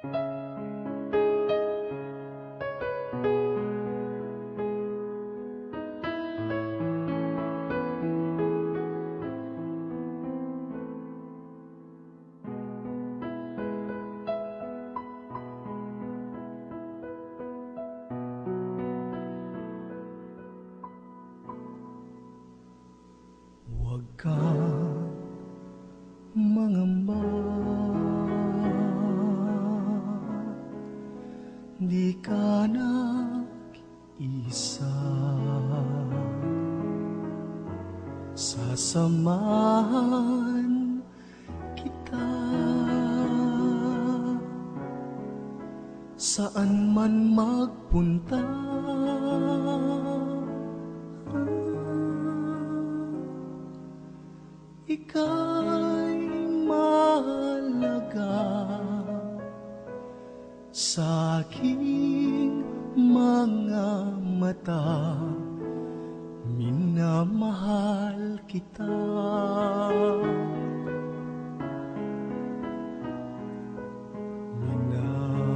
Huwag kang mangamba, di ka nag-isa. Sasamahan kita saan man magpunta. Ika'y mahalaga sa aking mga mata, minamahal kita. Minamahal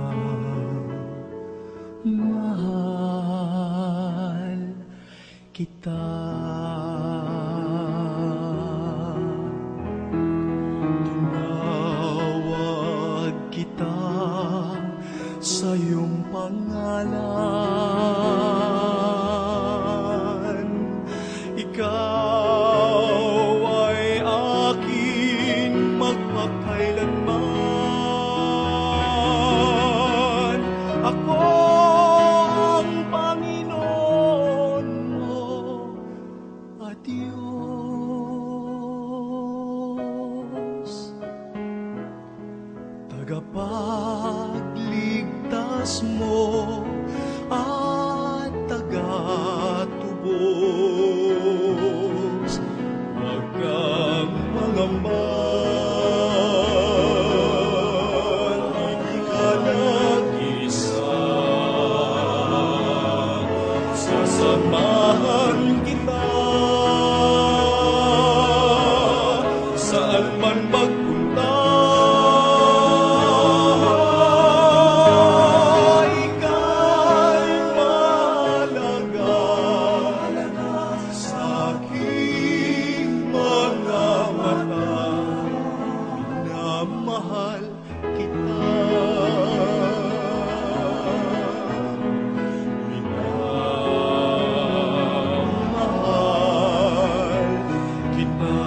kita. Sa iyong pangalan, ikaw ay akin magpakailanman. Ako ang Panginoon mo at Diyos, tagapagligtas mo at tagatubos. Huwag kang mangamba, hindi ka nag-isa. Sasamahan kita saan man magpunta. Mahal kita, minamahal kita.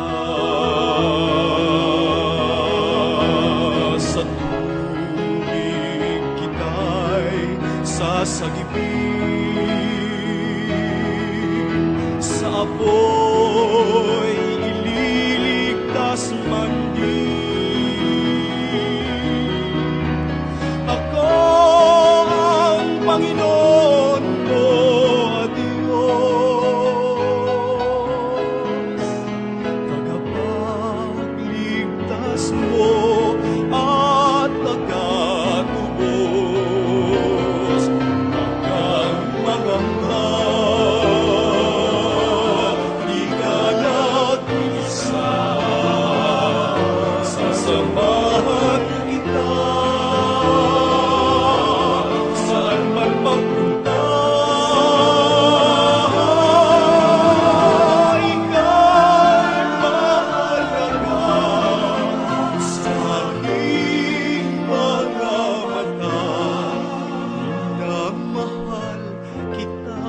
Sa tubig kita'y sasagipin, sa apoy ililigtas man din. Panginoon ko at Diyos, tagapagligtas mo at tagatubos. Huwag kang mangamba, di ka nag-isa. Sasamahan kita saan man magpunta. Ika'y mahalaga sa aking mga mata, minamahal kita.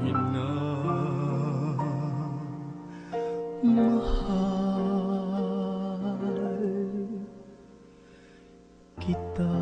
Minamahal kita.